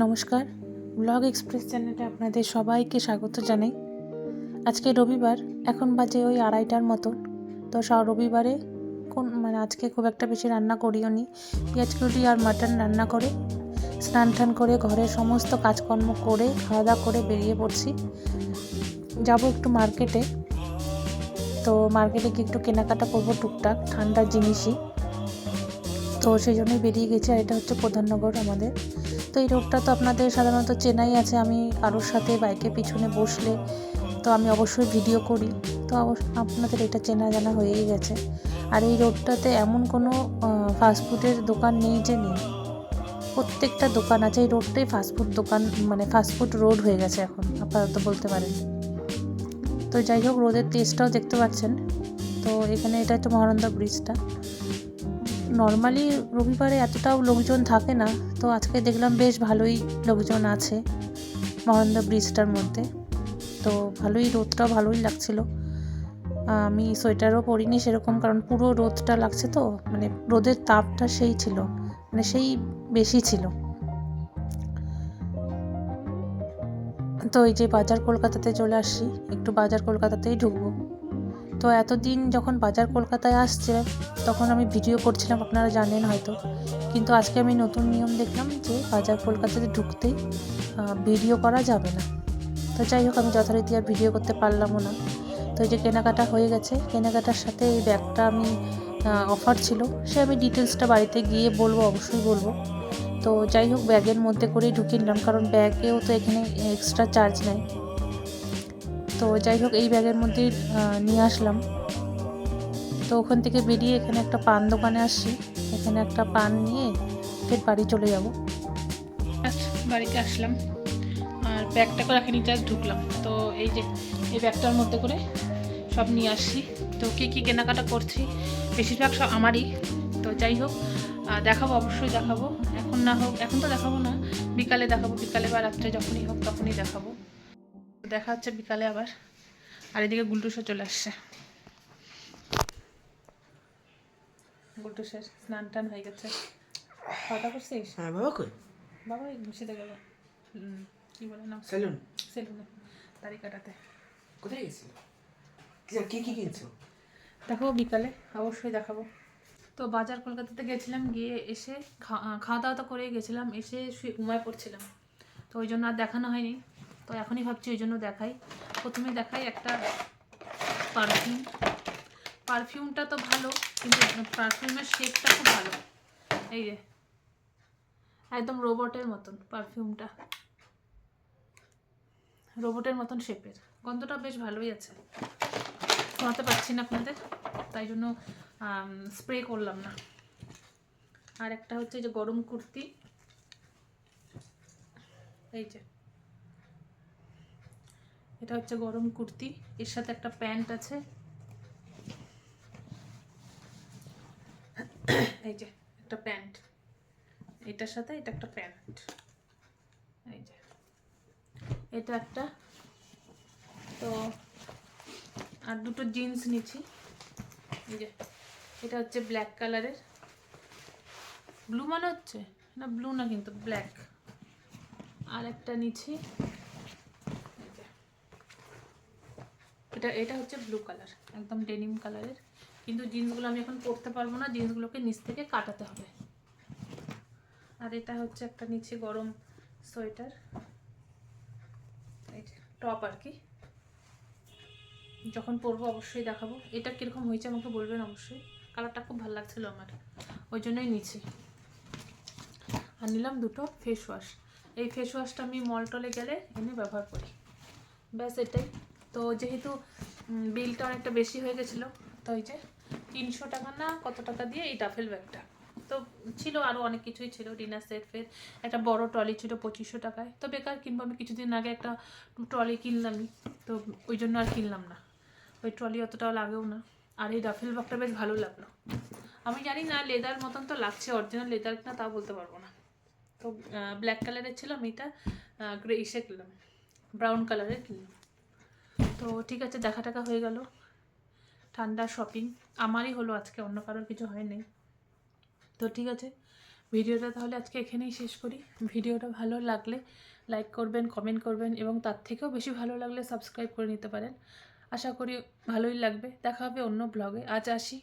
নমস্কার, blog express চ্যানেলে আপনাদের সবাইকে স্বাগত জানাই। আজকে রবিবার, এখন বাজে ওই 2:30টার মতন। তো রবিবারে আজকে খুব একটা বেশি রান্না করিও নি। পেঁয়াজ কুটি আর মাটন রান্না করে স্নান টান করে ঘরের সমস্ত কাজকর্ম করে খাওয়া দাওয়া করে বেরিয়ে পড়ছি। যাব একটু মার্কেটে। তো মার্কেটে গিয়ে একটু কেনাকাটা করবো টুকটাক ঠান্ডার জিনিসই। তো সেই জন্যই বেরিয়ে গেছি। আর এটা হচ্ছে প্রধাননগর আমাদের। তো এই রোডটা তো আপনাদের সাধারণত চেনাই আছে। আমি কারোর সাথে বাইকের পিছনে বসলে তো আমি অবশ্যই ভিডিও করি, তো আপনাদের এটা চেনা জানা হয়েই গেছে। আর এই রোডটাতে এমন কোনো ফাস্টফুডের দোকান নেই যে নেই, প্রত্যেকটা দোকান আছে। এই রোডটাই ফাস্টফুড দোকান, ফাস্টফুড রোড হয়ে গেছে এখন আপাতত বলতে পারেন। তো যাই হোক, রোদের তেজটাও দেখতে পাচ্ছেন। তো এখানে এটা হচ্ছে মহানন্দা ব্রিজটা। নর্মালি রবিবারে এতটাও লোকজন থাকে না, তো আজকে দেখলাম বেশ ভালোই লোকজন আছে মহানন্দা ব্রিজটার মধ্যে। তো ভালোই, রোদটাও ভালোই লাগছিল। আমি সোয়েটারও পরিনি সেরকম, কারণ পুরো রোদটা লাগছে। তো রোদের তাপটা সেই ছিল, সেই বেশি ছিল। তো এই যে বাজার কলকাতাতে চলে আসছি, একটু বাজার কলকাতাতেই ঢুকবো। তো এতদিন যখন বাজার কলকাতায় আসছে তখন আমি ভিডিও করছিলাম, আপনারা জানেন হয়তো। কিন্তু আজকে আমি নতুন নিয়ম দেখলাম যে বাজার কলকাতাতে ঢুকতেই ভিডিও করা যাবে না। তো যাই হোক, আমি যথারীতি আর ভিডিও করতে পারলামও না। তো এই যে কেনাকাটা হয়ে গেছে, কেনাকাটার সাথে এই ব্যাগটা আমি অফার ছিল, সে আমি ডিটেলসটা বাড়িতে গিয়ে বলবো, অবশ্যই বলবো। তো যাই হোক, ব্যাগের মধ্যে করেই ঢুকিয়ে নিলাম, কারণ ব্যাগেও তো এখানে এক্সট্রা চার্জ নেয়। তো যাই হোক, এই ব্যাগের মধ্যেই নিয়ে আসলাম। তো ওখান থেকে বেরিয়ে এখানে একটা পান দোকানে আসছি, এখানে একটা পান নিয়ে ফের বাড়ি চলে যাব। বাড়িতে আসলাম আর ব্যাগটা করে এখানে জাস্ট ঢুকলাম। তো এই যে এই ব্যাগটার মধ্যে করে সব নিয়ে আসছি। তো কী কী কেনাকাটা করছি বেশিরভাগ সব আমারই। তো যাই হোক, দেখাবো, অবশ্যই দেখাবো। এখন না হোক, এখন তো দেখাবো না, বিকালে দেখাবো। বিকালে বা রাত্রে যখনই হোক তখনই দেখাবো। দেখা হচ্ছে বিকালে আবার। আর এদিকে গুলটুসও চলে আসছে। গুলটুসের স্নান টান হয়ে গেছে। খাওয়া করছিস? হ্যাঁ বাবা, কই বাবা এই ঘুষিতে গেল, কি বলে না, সেলুনে দাড়ি কাটাতে। কোথায় গেছিল? কি কি কিনছো? দেখাবো বিকালে, অবশ্যই দেখাবো। তো বাজার কলকাতাতে গেছিলাম, গিয়ে এসে খাওয়া দাওয়া তো করেই গেছিলাম, এসে ঘুমায় পড়ছিলাম। তো ওই জন্য আর দেখানো হয়নি। তো এখনই ভাবছি ওই জন্য দেখাই। প্রথমে দেখাই একটা পারফিউমটা তো ভালো, কিন্তু পারফিউমের শেপটা খুব ভালো। এই যে একদম রোবটের মতন পারফিউমটা, রোবটের মতন শেপের। গন্ধটা বেশ ভালোই আছে, শোনাতে পারছি না আপনাদের, তাই জন্য স্প্রে করলাম না। আর একটা হচ্ছে যে গরম কুর্তি, এই যে এটা হচ্ছে গরম কুর্তি, এর সাথে একটা প্যান্ট আছে। এই যে একটা প্যান্ট, এটার সাথে এটা একটা প্যান্ট। এই যে এটা একটা। তো আর দুটো জিন্স নিচ্ছি। এই যে এটা হচ্ছে ব্ল্যাক কালারের, ব্লু মনে হচ্ছে না, ব্লু না কিন্তু ব্ল্যাক। আর একটা নিচ্ছি, এটা হচ্ছে ব্লু কালার, একদম ডেনিম কালারের। কিন্তু জিন্সগুলো আমি এখন পরতে পারবো না, জিন্সগুলোকে নিচ থেকে কাটাতে হবে। আর এটা হচ্ছে একটা নিচে গরম সোয়েটার, এই যে টপ আর কি। যখন পরবো অবশ্যই দেখাবো। এটা কীরকম হয়েছে আমাকে বলবেন অবশ্যই। কালারটা খুব ভালো লাগছিল আমার, ওই জন্যই নিচ্ছি। আর নিলাম দুটো ফেস ওয়াশ। এই ফেস ওয়াশটা আমি মল টলে গেলে এনে ব্যবহার করি, ব্যাস এটাই। তো যেহেতু বিলটা অনেকটা বেশি হয়ে গেছিলো, তো ওই যে 300 টাকা না কত টাকা দিয়ে এই ডাফেল ব্যাগটা। তো ছিল আরও অনেক কিছুই ছিল, ডিনার সেট, ফের একটা বড় ট্রলি ছিল 2500 টাকায়। তো বেকার কিনবো, আমি কিছুদিন আগে একটা ট্রলি কিনলামই, তো ওই জন্য আর কিনলাম না। ওই ট্রলি অতটাও লাগেও না। আর এই ডাফেল ব্যাগটা বেশ ভালো লাগলো। আমি জানি না লেদার মতন তো লাগছে, অরিজিনাল লেদার কিনা তাও বলতে পারবো না। তো ব্ল্যাক কালারের ছিল, আমি এটা গ্রে ইসে কিনলাম, ব্রাউন কালারের কিনলাম। তো ঠিক আছে, দেখা টাকা হয়ে গেল। ঠান্ডা শপিং আমারই হলো আজকে, অন্য কারোর কিছু হয়নি। তো ঠিক আছে, ভিডিওটা তাহলে আজকে এখানেই শেষ করি। ভিডিওটা ভালো লাগলে লাইক করবেন, কমেন্ট করবেন এবং তার থেকেও বেশি ভালো লাগলে সাবস্ক্রাইব করে নিতে পারেন। আশা করি ভালোই লাগবে। দেখা হবে অন্য ব্লগে। আজ আসি।